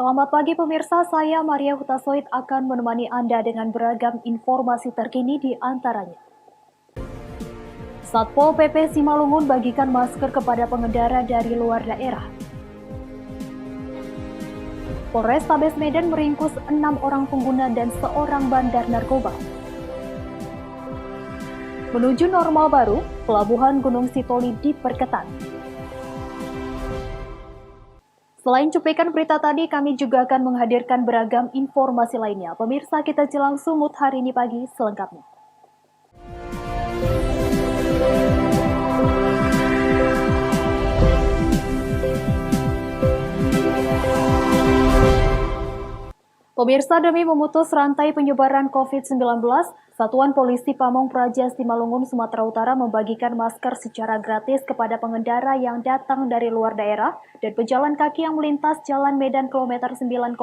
Selamat pagi pemirsa, saya Maria Hutasoid akan menemani Anda dengan beragam informasi terkini di antaranya. Satpol PP Simalungun bagikan masker kepada pengendara dari luar daerah. Polrestabes Medan meringkus 6 orang pengguna dan seorang bandar narkoba. Menuju normal baru, pelabuhan Gunung Sitoli diperketat. Selain cuplikan berita tadi, kami juga akan menghadirkan beragam informasi lainnya. Pemirsa, kita jelang Sumut hari ini pagi selengkapnya. Pemirsa, demi memutus rantai penyebaran COVID-19, Satuan Polisi Pamong Praja Simalungun, Sumatera Utara membagikan masker secara gratis kepada pengendara yang datang dari luar daerah dan pejalan kaki yang melintas Jalan Medan kilometer 9,5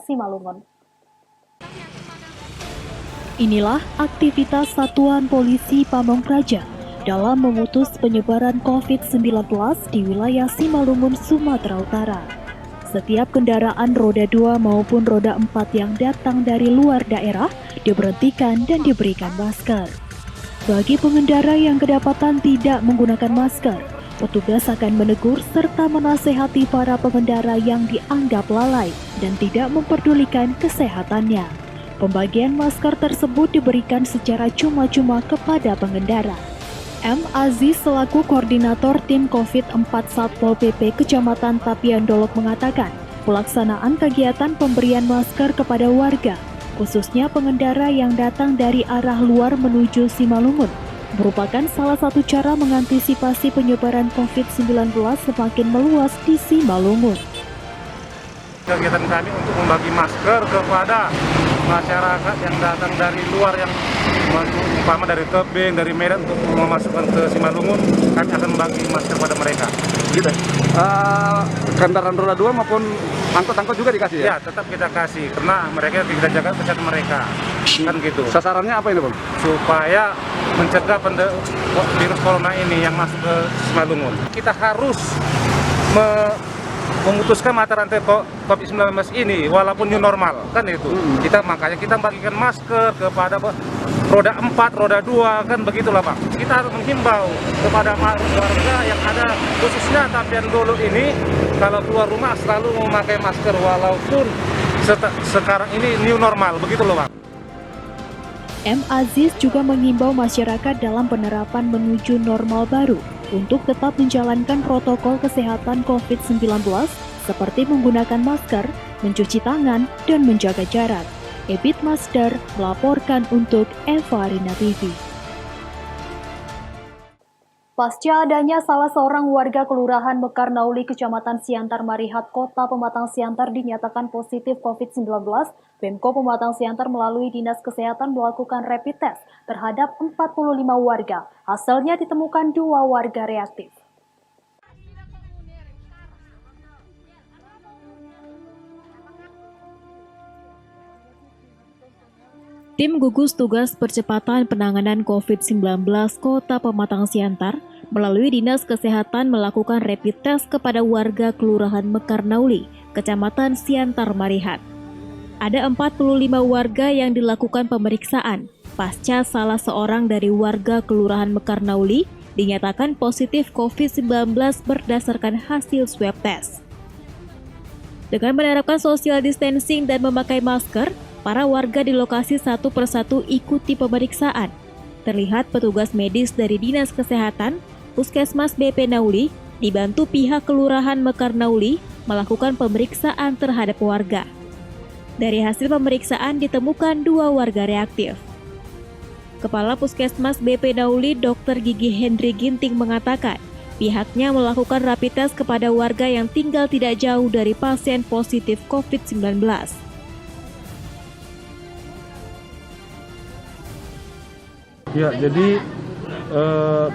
Simalungun. Inilah aktivitas Satuan Polisi Pamong Praja dalam memutus penyebaran COVID-19 di wilayah Simalungun, Sumatera Utara. Setiap kendaraan roda 2 maupun roda 4 yang datang dari luar daerah diberhentikan dan diberikan masker. Bagi pengendara yang kedapatan tidak menggunakan masker, petugas akan menegur serta menasehati para pengendara yang dianggap lalai dan tidak memperdulikan kesehatannya. Pembagian masker tersebut diberikan secara cuma-cuma kepada pengendara. M. Aziz selaku koordinator tim COVID-4 Satpol PP Kecamatan Tapian Dolok mengatakan, pelaksanaan kegiatan pemberian masker kepada warga, khususnya pengendara yang datang dari arah luar menuju Simalungun, merupakan salah satu cara mengantisipasi penyebaran COVID-19 semakin meluas di Simalungun. Kegiatan kami untuk membagi masker kepada masyarakat yang datang dari luar, yang umpama dari Tebing, dari Medan untuk memasukkan ke Simalungun, kami akan membagi masker pada mereka. Gitu. Kendaraan roda 2 maupun angkot-angkot juga dikasih ya? Ya, tetap kita kasih, karena mereka kita jaga kesehatan mereka. Kan gitu. Sasarannya apa ini, Bang? Supaya mencegah virus corona ini yang masuk ke Simalungun. Kita harus memutuskan mata rantai COVID-19 ini walaupun new normal, kan itu. Makanya kita bagikan masker kepada roda 4, roda 2, kan begitulah Pak. Kita harus menghimbau kepada warga yang ada khususnya Tapian Dolok ini, kalau keluar rumah selalu memakai masker walaupun sekarang ini new normal, begitu loh Pak. M. Aziz juga mengimbau masyarakat dalam penerapan menuju normal baru untuk tetap menjalankan protokol kesehatan COVID-19 seperti menggunakan masker, mencuci tangan, dan menjaga jarak. Ebit Master melaporkan untuk Eva Rina TV. Pasca adanya salah seorang warga Kelurahan Mekar Nauli, Kecamatan Siantar Marihat, Kota Pematang Siantar dinyatakan positif COVID-19, Pemko Pematang Siantar melalui Dinas Kesehatan melakukan rapid test terhadap 45 warga. Hasilnya ditemukan 2 warga reaktif. Tim gugus tugas percepatan penanganan COVID-19 Kota Pematang Siantar melalui Dinas Kesehatan melakukan rapid test kepada warga Kelurahan Mekar Nauli, Kecamatan Siantar Marihat. Ada 45 warga yang dilakukan pemeriksaan pasca salah seorang dari warga Kelurahan Mekar Nauli dinyatakan positif COVID-19 berdasarkan hasil swab test. Dengan menerapkan social distancing dan memakai masker, para warga di lokasi satu persatu ikuti pemeriksaan. Terlihat petugas medis dari Dinas Kesehatan, Puskesmas BP Nauli, dibantu pihak Kelurahan Mekar Nauli melakukan pemeriksaan terhadap warga. Dari hasil pemeriksaan ditemukan 2 warga reaktif. Kepala Puskesmas BP Nauli, Dr. Gigi Hendri Ginting mengatakan, pihaknya melakukan rapid test kepada warga yang tinggal tidak jauh dari pasien positif COVID-19. Ya, jadi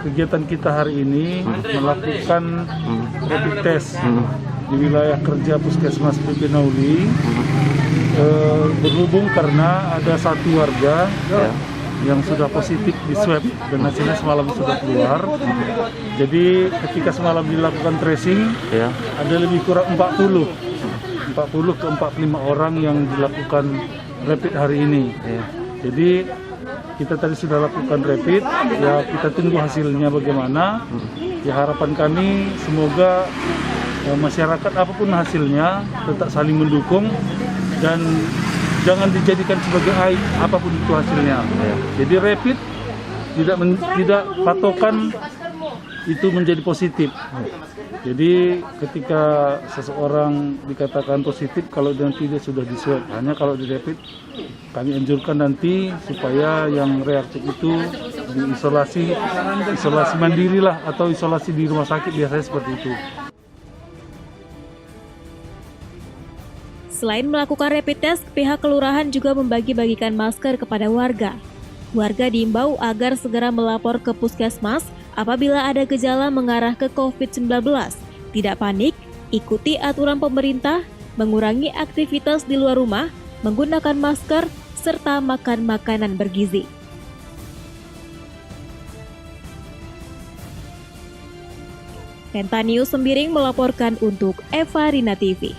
kegiatan kita hari ini melakukan rapid test di wilayah kerja Puskesmas BP Nauli, berhubung karena ada 1 warga yang sudah positif di swab dan hasilnya semalam sudah keluar. Jadi ketika semalam dilakukan tracing, ada lebih kurang 40 40 ke 45 orang yang dilakukan rapid hari ini. Jadi kita tadi sudah lakukan rapid, ya kita tunggu hasilnya bagaimana. Ya harapan kami semoga masyarakat apapun hasilnya tetap saling mendukung dan jangan dijadikan sebagai aib apapun itu hasilnya. Jadi rapid tidak patokan itu menjadi positif. Jadi ketika seseorang dikatakan positif kalau nanti dia sudah di swab, hanya kalau di rapid kami anjurkan nanti supaya yang reaktif itu diisolasi, isolasi mandiri lah atau isolasi di rumah sakit biasanya seperti itu. Selain melakukan rapid test, pihak kelurahan juga membagi-bagikan masker kepada warga. Warga diimbau agar segera melapor ke puskesmas apabila ada gejala mengarah ke COVID-19. Tidak panik, ikuti aturan pemerintah, mengurangi aktivitas di luar rumah, menggunakan masker, serta makan makanan bergizi. Penta News Sembiring melaporkan untuk Eva Rina TV.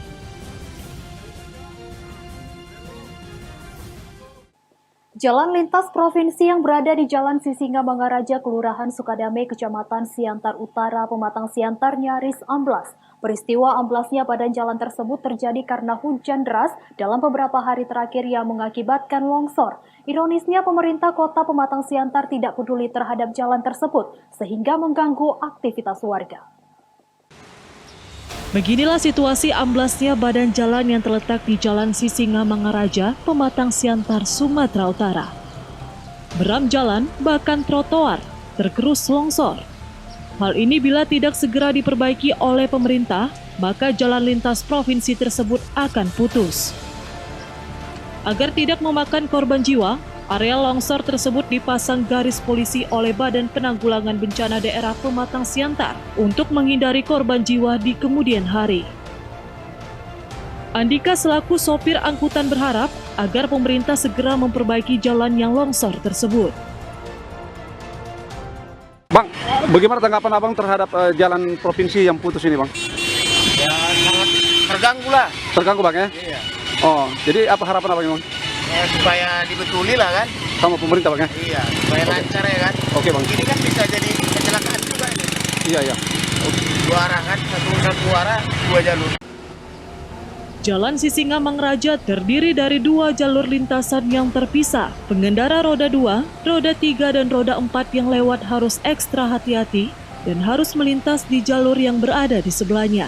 Jalan lintas provinsi yang berada di Jalan Sisingamangaraja, Kelurahan Sukadame, Kecamatan Siantar Utara, Pematang Siantar nyaris amblas. Peristiwa amblasnya badan jalan tersebut terjadi karena hujan deras dalam beberapa hari terakhir yang mengakibatkan longsor. Ironisnya pemerintah kota Pematang Siantar tidak peduli terhadap jalan tersebut sehingga mengganggu aktivitas warga. Beginilah situasi amblasnya badan jalan yang terletak di Jalan Sisingamangaraja, Pematang Siantar, Sumatera Utara. Beram jalan, bahkan trotoar, tergerus longsor. Hal ini bila tidak segera diperbaiki oleh pemerintah, maka jalan lintas provinsi tersebut akan putus. Agar tidak memakan korban jiwa, area longsor tersebut dipasang garis polisi oleh Badan Penanggulangan Bencana Daerah Pematang Siantar untuk menghindari korban jiwa di kemudian hari. Andika selaku sopir angkutan berharap agar pemerintah segera memperbaiki jalan yang longsor tersebut. Bang, bagaimana tanggapan abang terhadap jalan provinsi yang putus ini, Bang? Ya sangat terganggu lah. Terganggu, Bang, ya? Iya. Oh, jadi apa harapan abang, Bang? Ya, supaya dibetuli lah kan. Sama pemerintah, Bang, ya? Iya, supaya lancar ya kan. Oke, Bang. Ini kan bisa jadi kecelakaan juga ini. Iya, iya. Dua arah kan, satu arah, dua jalur. Jalan Sisingamangaraja terdiri dari 2 jalur lintasan yang terpisah. Pengendara roda 2, roda 3, dan roda 4 yang lewat harus ekstra hati-hati dan harus melintas di jalur yang berada di sebelahnya.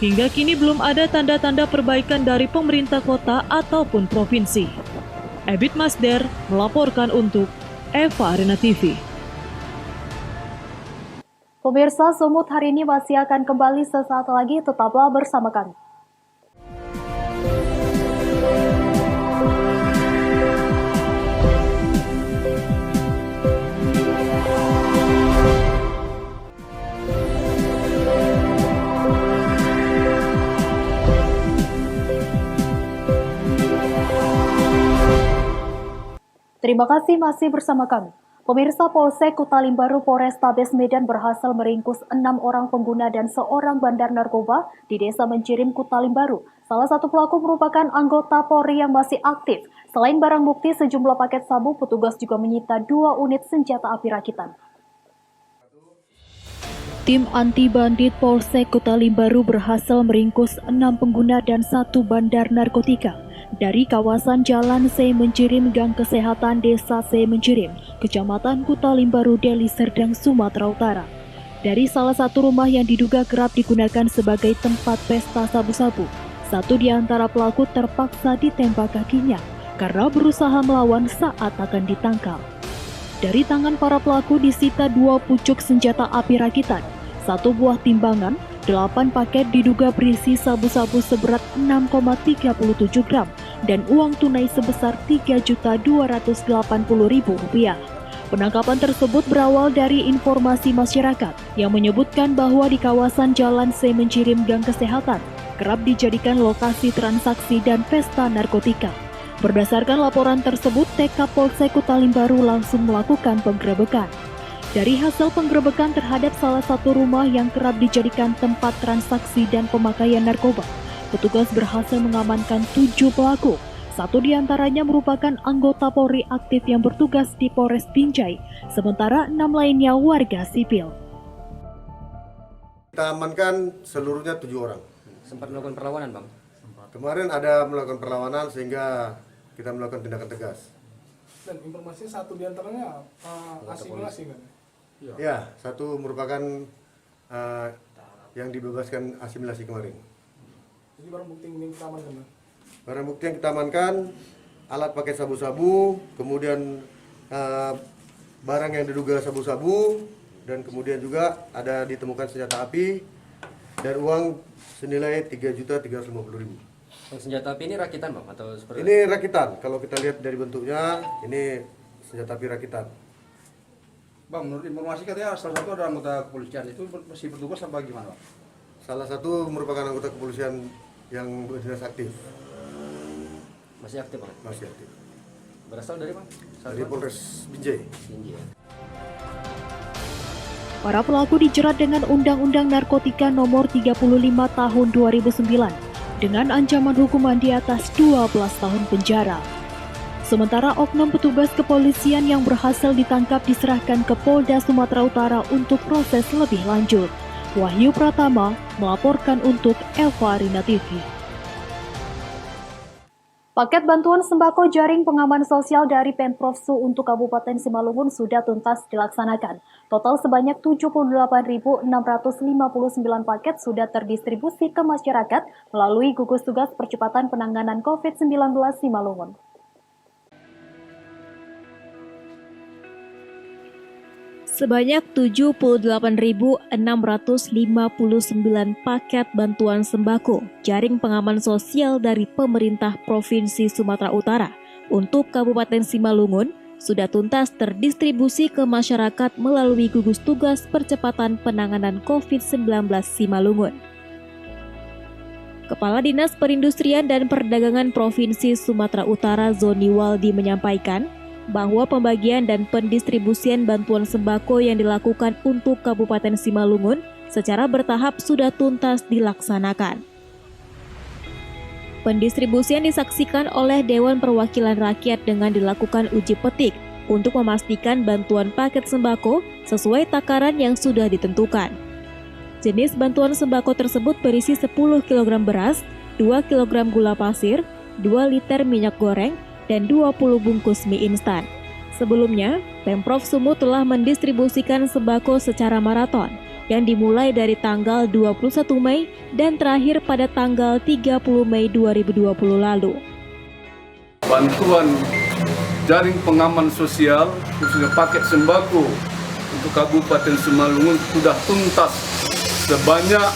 Hingga kini belum ada tanda-tanda perbaikan dari pemerintah kota ataupun provinsi. Ebit Masder melaporkan untuk Eva Arena TV. Pemirsa, Sumut hari ini masih akan kembali sesaat lagi, tetaplah bersama kami. Terima kasih masih bersama kami. Pemirsa, Polsek Kutalimbaru Polrestabes Medan berhasil meringkus 6 orang pengguna dan seorang bandar narkoba di Desa Mencirim, Kutalimbaru. Salah satu pelaku merupakan anggota Polri yang masih aktif. Selain barang bukti sejumlah paket sabu, petugas juga menyita 2 unit senjata api rakitan. Tim anti bandit Polsek Kutalimbaru berhasil meringkus 6 pengguna dan 1 bandar narkotika dari kawasan Jalan Se Mencirim, Gang Kesehatan Desa Se Mencirim, Kecamatan Kutalimbaru, Deli Serdang, Sumatera Utara. Dari salah satu rumah yang diduga kerap digunakan sebagai tempat pesta sabu-sabu, satu di antara pelaku terpaksa ditembak kakinya karena berusaha melawan saat akan ditangkap. Dari tangan para pelaku disita 2 pucuk senjata api rakitan, 1 buah timbangan, 8 paket diduga berisi sabu-sabu seberat 6,37 gram dan uang tunai sebesar Rp3.280.000. Penangkapan tersebut berawal dari informasi masyarakat yang menyebutkan bahwa di kawasan Jalan Se Mencirim, Gang Kesehatan kerap dijadikan lokasi transaksi dan pesta narkotika. Berdasarkan laporan tersebut, TK Polsek Kutalimbaru langsung melakukan penggerebekan. Dari hasil penggerebekan terhadap salah satu rumah yang kerap dijadikan tempat transaksi dan pemakaian narkoba, petugas berhasil mengamankan 7 pelaku. Satu di antaranya merupakan anggota Polri aktif yang bertugas di Polres Binjai, sementara 6 lainnya warga sipil. Kita amankan seluruhnya 7 orang. Sempat melakukan perlawanan, Bang? Kemarin ada melakukan perlawanan sehingga kita melakukan tindakan tegas. Dan informasinya satu di antaranya asimilasi kan? Ya, satu merupakan yang dibebaskan asimilasi kemarin. Jadi barang bukti yang kita amankan? Barang bukti yang kita amankan, alat pakai sabu-sabu, kemudian barang yang diduga sabu-sabu, dan kemudian juga ada ditemukan senjata api dan uang senilai 3.350.000. Senjata api ini rakitan, Bang, atau seperti? Ini rakitan, kalau kita lihat dari bentuknya, ini senjata api rakitan. Bang, menurut informasi katanya salah satu ada anggota kepolisian, itu masih bertugas apa gimana, Bang? Salah satu merupakan anggota kepolisian yang berdinas aktif. Masih aktif, Bang? Masih aktif. Berasal dari, Bang? Dari Polres Binjai. Para pelaku dijerat dengan Undang-Undang Narkotika Nomor 35 Tahun 2009 dengan ancaman hukuman di atas 12 tahun penjara. Sementara oknum petugas kepolisian yang berhasil ditangkap diserahkan ke Polda Sumatera Utara untuk proses lebih lanjut. Wahyu Pratama melaporkan untuk Eva Arina TV. Paket bantuan sembako jaring pengaman sosial dari Pemprov Su untuk Kabupaten Simalungun sudah tuntas dilaksanakan. Total sebanyak 78.659 paket sudah terdistribusi ke masyarakat melalui gugus tugas percepatan penanganan COVID-19 Simalungun. Sebanyak 78.659 paket bantuan sembako jaring pengaman sosial dari pemerintah Provinsi Sumatera Utara untuk Kabupaten Simalungun sudah tuntas terdistribusi ke masyarakat melalui gugus tugas percepatan penanganan COVID-19 Simalungun. Kepala Dinas Perindustrian dan Perdagangan Provinsi Sumatera Utara Zoni Waldi menyampaikan bahwa pembagian dan pendistribusian bantuan sembako yang dilakukan untuk Kabupaten Simalungun secara bertahap sudah tuntas dilaksanakan. Pendistribusian disaksikan oleh Dewan Perwakilan Rakyat dengan dilakukan uji petik untuk memastikan bantuan paket sembako sesuai takaran yang sudah ditentukan. Jenis bantuan sembako tersebut berisi 10 kg beras, 2 kg gula pasir, 2 liter minyak goreng, dan 20 bungkus mie instan. Sebelumnya, Pemprov Sumut telah mendistribusikan sembako secara maraton yang dimulai dari tanggal 21 Mei dan terakhir pada tanggal 30 Mei 2020 lalu. Bantuan jaring pengaman sosial khususnya paket sembako untuk Kabupaten Simalungun sudah tuntas sebanyak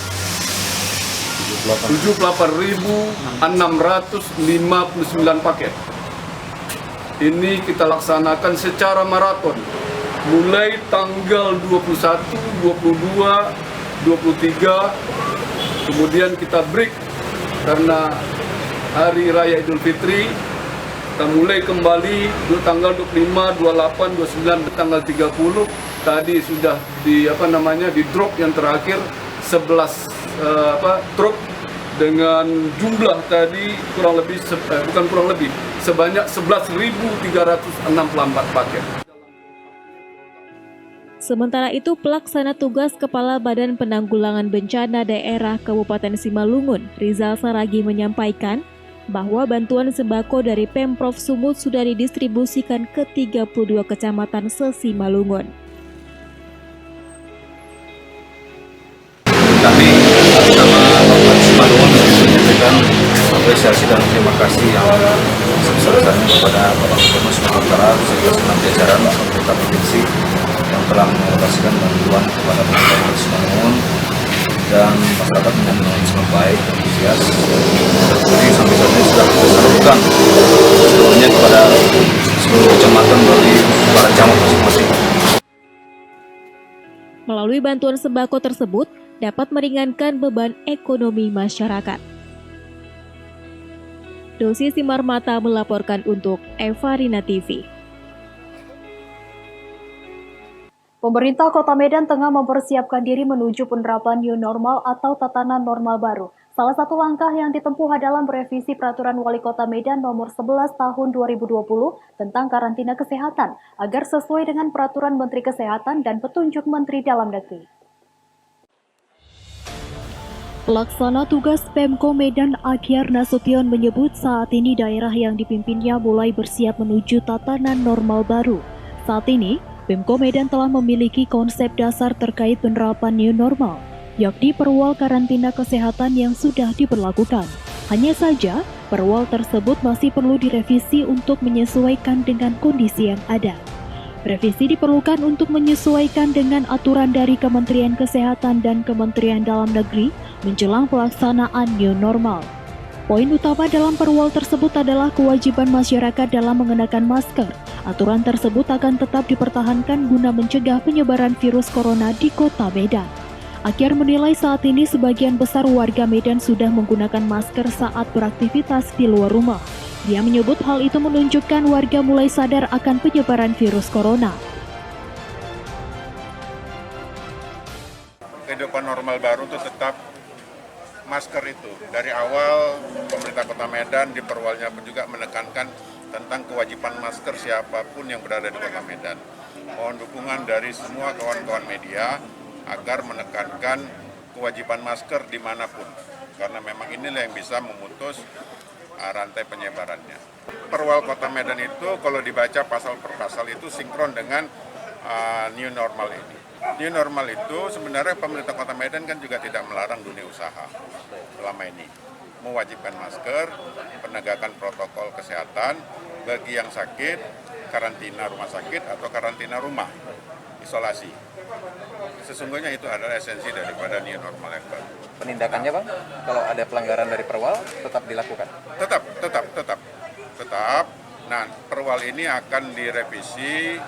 78.659 paket. Ini kita laksanakan secara maraton, mulai tanggal 21, 22, 23, kemudian kita break karena Hari Raya Idul Fitri, kita mulai kembali tanggal 25, 28, 29, tanggal 30, tadi sudah di drop yang terakhir 11 truk dengan jumlah tadi sebanyak 11.364 paket. Sementara itu, pelaksana tugas Kepala Badan Penanggulangan Bencana Daerah Kabupaten Simalungun, Rizal Saragi menyampaikan bahwa bantuan sembako dari Pemprov Sumut sudah didistribusikan ke 32 kecamatan se-Simalungun. Kami bersama Kabupaten Simalungun menyampaikan apresiasi dan terima kasih yang sebesar-besarnya kepada Bapak Gubernur Sumatera Utara serta segenap jajaran pemerintah provinsi yang telah mengalokasikan bantuan kepada masyarakat Simalungun, dan masyarakat menyambut sangat baik dan antusias. Jadi sampai saat ini sudah kita salurkan seluruhnya kepada seluruh kecamatan dari para camat masing-masing. Melalui bantuan sembako tersebut dapat meringankan beban ekonomi masyarakat. Dosi Simarmata melaporkan untuk Eva Arina TV. Pemerintah Kota Medan tengah mempersiapkan diri menuju penerapan new normal atau tatanan normal baru. Salah satu langkah yang ditempuh adalah merevisi Peraturan Wali Kota Medan Nomor 11 Tahun 2020 tentang karantina kesehatan agar sesuai dengan Peraturan Menteri Kesehatan dan petunjuk Menteri Dalam Negeri. Pelaksana tugas Pemko Medan Akhyar Nasution menyebut saat ini daerah yang dipimpinnya mulai bersiap menuju tatanan normal baru. Saat ini, Pemko Medan telah memiliki konsep dasar terkait penerapan new normal, yakni perwal karantina kesehatan yang sudah diberlakukan. Hanya saja, perwal tersebut masih perlu direvisi untuk menyesuaikan dengan kondisi yang ada. Revisi diperlukan untuk menyesuaikan dengan aturan dari Kementerian Kesehatan dan Kementerian Dalam Negeri menjelang pelaksanaan new normal. Poin utama dalam perwal tersebut adalah kewajiban masyarakat dalam mengenakan masker. Aturan tersebut akan tetap dipertahankan guna mencegah penyebaran virus corona di Kota Medan. Akhyar menilai saat ini sebagian besar warga Medan sudah menggunakan masker saat beraktivitas di luar rumah. Dia menyebut hal itu menunjukkan warga mulai sadar akan penyebaran virus corona. Kehidupan normal baru itu tetap masker itu. Dari awal pemerintah Kota Medan di perwalnya pun juga menekankan tentang kewajiban masker siapapun yang berada di Kota Medan. Mohon dukungan dari semua kawan-kawan media agar menekankan kewajiban masker dimanapun, karena memang inilah yang bisa memutus rantai penyebarannya. Perwal Kota Medan itu kalau dibaca pasal per pasal itu sinkron dengan new normal ini. New normal itu sebenarnya pemerintah Kota Medan kan juga tidak melarang dunia usaha selama ini. Mewajibkan masker, penegakan protokol kesehatan bagi yang sakit, karantina rumah sakit atau karantina rumah, isolasi. Sesungguhnya itu adalah esensi daripada new normal yang baru. Penindakannya Bang, kalau ada pelanggaran dari perwal tetap dilakukan? Tetap. Nah, perwal ini akan direvisi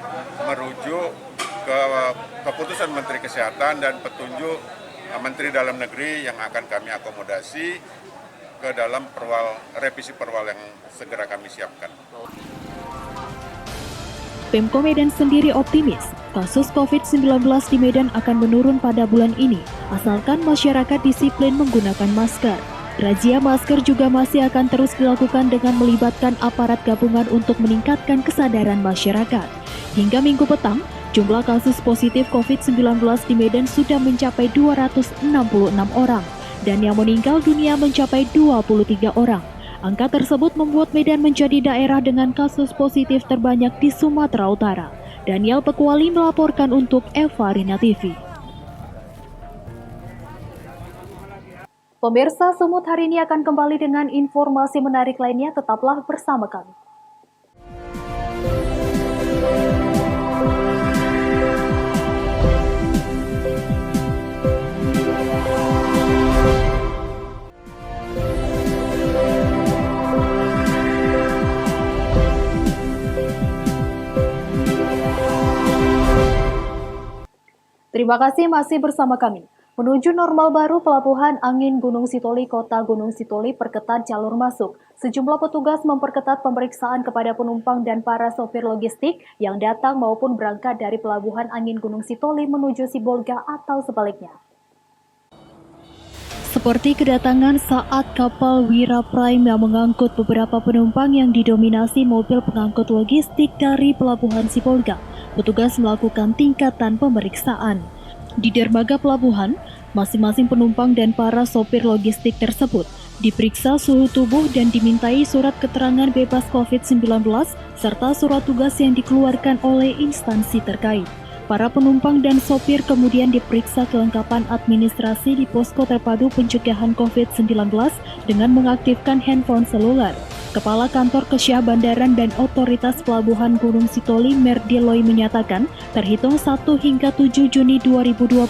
merujuk ke keputusan Menteri Kesehatan dan petunjuk Menteri Dalam Negeri yang akan kami akomodasi ke dalam revisi perwal yang segera kami siapkan. Pemko Medan sendiri optimis kasus COVID-19 di Medan akan menurun pada bulan ini, asalkan masyarakat disiplin menggunakan masker. Razia masker juga masih akan terus dilakukan dengan melibatkan aparat gabungan untuk meningkatkan kesadaran masyarakat. Hingga Minggu petang, jumlah kasus positif COVID-19 di Medan sudah mencapai 266 orang, dan yang meninggal dunia mencapai 23 orang. Angka tersebut membuat Medan menjadi daerah dengan kasus positif terbanyak di Sumatera Utara. Daniel Pekuali melaporkan untuk Eva Rina TV. Pemirsa, Sumut hari ini akan kembali dengan informasi menarik lainnya. Tetaplah bersama kami. Terima kasih masih bersama kami. Menuju normal baru, Pelabuhan Angin Gunung Sitoli, Kota Gunung Sitoli perketat jalur masuk. Sejumlah petugas memperketat pemeriksaan kepada penumpang dan para sopir logistik yang datang maupun berangkat dari Pelabuhan Angin Gunung Sitoli menuju Sibolga atau sebaliknya. Seperti kedatangan saat kapal Wira Prime yang mengangkut beberapa penumpang yang didominasi mobil pengangkut logistik dari Pelabuhan Sibolga, petugas melakukan tingkatan pemeriksaan. Di dermaga pelabuhan, masing-masing penumpang dan para sopir logistik tersebut diperiksa suhu tubuh dan dimintai surat keterangan bebas COVID-19 serta surat tugas yang dikeluarkan oleh instansi terkait. Para penumpang dan sopir kemudian diperiksa kelengkapan administrasi di posko terpadu pencegahan COVID-19 dengan mengaktifkan handphone seluler. Kepala Kantor Kesyah Bandaran dan Otoritas Pelabuhan Gunung Sitoli Merdiloy menyatakan, terhitung 1 hingga 7 Juni 2020,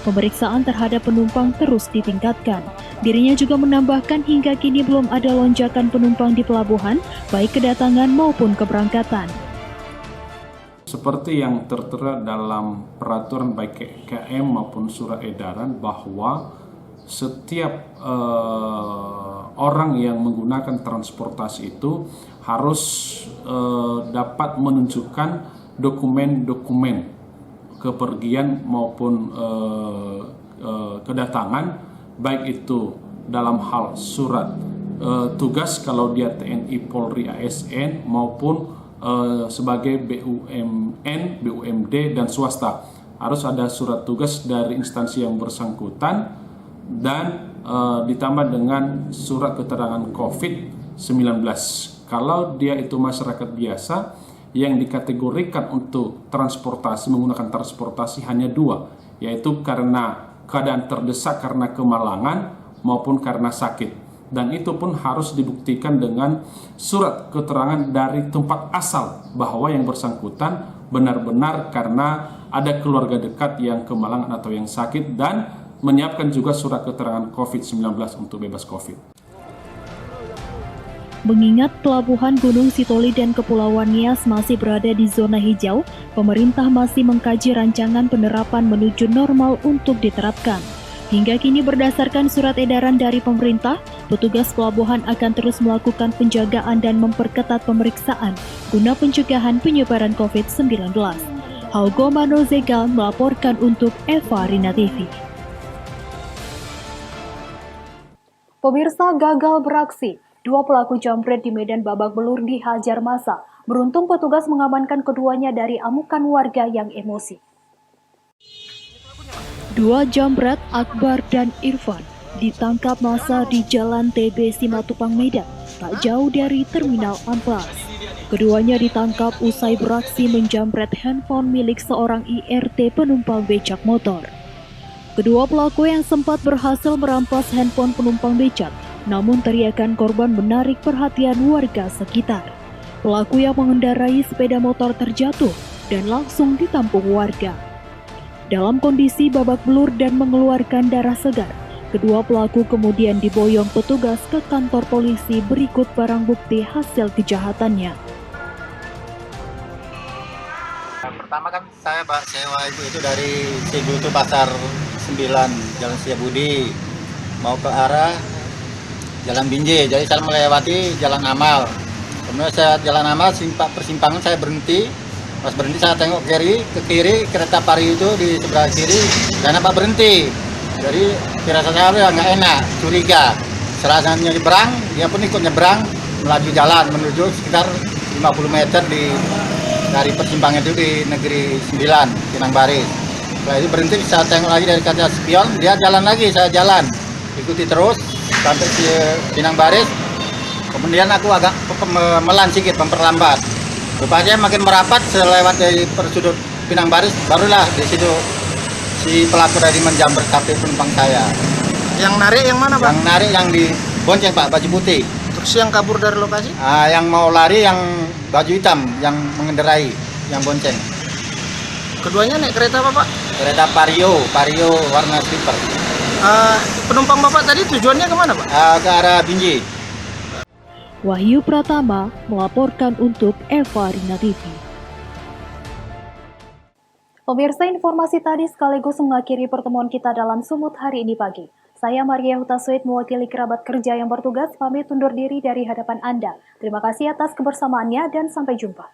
pemeriksaan terhadap penumpang terus ditingkatkan. Dirinya juga menambahkan hingga kini belum ada lonjakan penumpang di pelabuhan, baik kedatangan maupun keberangkatan. Seperti yang tertera dalam peraturan baik KM maupun surat edaran bahwa setiap orang yang menggunakan transportasi itu harus dapat menunjukkan dokumen-dokumen kepergian maupun kedatangan, baik itu dalam hal surat tugas kalau dia TNI, Polri, ASN maupun sebagai BUMN, BUMD dan swasta. Harus ada surat tugas dari instansi yang bersangkutan dan ditambah dengan surat keterangan COVID-19. Kalau dia itu masyarakat biasa yang dikategorikan untuk transportasi, menggunakan transportasi hanya 2, yaitu karena keadaan terdesak karena kemalangan maupun karena sakit. Dan itu pun harus dibuktikan dengan surat keterangan dari tempat asal bahwa yang bersangkutan benar-benar karena ada keluarga dekat yang kemalangan atau yang sakit, dan menyiapkan juga surat keterangan COVID-19 untuk bebas COVID. Mengingat pelabuhan Gunung Sitoli dan Kepulauan Nias masih berada di zona hijau, pemerintah masih mengkaji rancangan penerapan menuju normal untuk diterapkan. Hingga kini berdasarkan surat edaran dari pemerintah, petugas pelabuhan akan terus melakukan penjagaan dan memperketat pemeriksaan guna pencegahan penyebaran COVID-19. Haugo Manozegal melaporkan untuk Eva Rina TV. Pemirsa, gagal beraksi. 2 pelaku jambret di Medan babak belur dihajar massa. Beruntung petugas mengamankan keduanya dari amukan warga yang emosi. 2 jambret, Akbar dan Irfan, ditangkap massa di Jalan TB Simatupang Medan, tak jauh dari Terminal Amplas. Keduanya ditangkap usai beraksi menjambret handphone milik seorang IRT penumpang becak motor. Kedua pelaku yang sempat berhasil merampas handphone penumpang becak, namun teriakan korban menarik perhatian warga sekitar. Pelaku yang mengendarai sepeda motor terjatuh dan langsung ditampung warga. Dalam kondisi babak belur dan mengeluarkan darah segar, kedua pelaku kemudian diboyong petugas ke kantor polisi berikut barang bukti hasil kejahatannya. Pertama kan saya sewa itu dari Sibutu Pasar 9 Jalan Setiabudi mau ke arah Jalan Binjai, jadi saya melewati Jalan Amal. Kemudian saya Jalan Amal, persimpangan saya berhenti. Pas berhenti saya tengok ke kiri, kereta Vario itu di sebelah kiri, dan apa berhenti. Jadi firasat saya nggak enak, curiga. Setelah nyebrang, dia pun ikut nyebrang, melaju jalan menuju sekitar 50 meter dari persimpangan itu di Negeri 9, Pinang Baris. Setelah itu berhenti, saya tengok lagi dari kaca spion, dia jalan lagi, saya jalan. Ikuti terus sampai di Pinang Baris. Kemudian aku agak melan sedikit, memperlambat. Rupanya makin merapat, selewat dari persudut Pinang Baris, barulah di situ si pelaku tadi menjambret kabel penumpang saya. Yang narik yang mana, Pak? Yang narik yang di bonceng, Pak, baju putih. Terus yang kabur dari lokasi? Yang mau lari yang baju hitam, yang mengendarai, yang bonceng. Keduanya naik kereta apa, Pak? Kereta Vario warna slipper. Penumpang Bapak tadi tujuannya kemana, Pak? Ke arah Binjai. Wahyu Pratama melaporkan untuk Eva Rina TV. Pemirsa, informasi tadi sekaligus mengakhiri pertemuan kita dalam Sumut hari ini pagi. Saya Maria Hutaswit mewakili kerabat kerja yang bertugas pamit undur diri dari hadapan Anda. Terima kasih atas kebersamaannya dan sampai jumpa.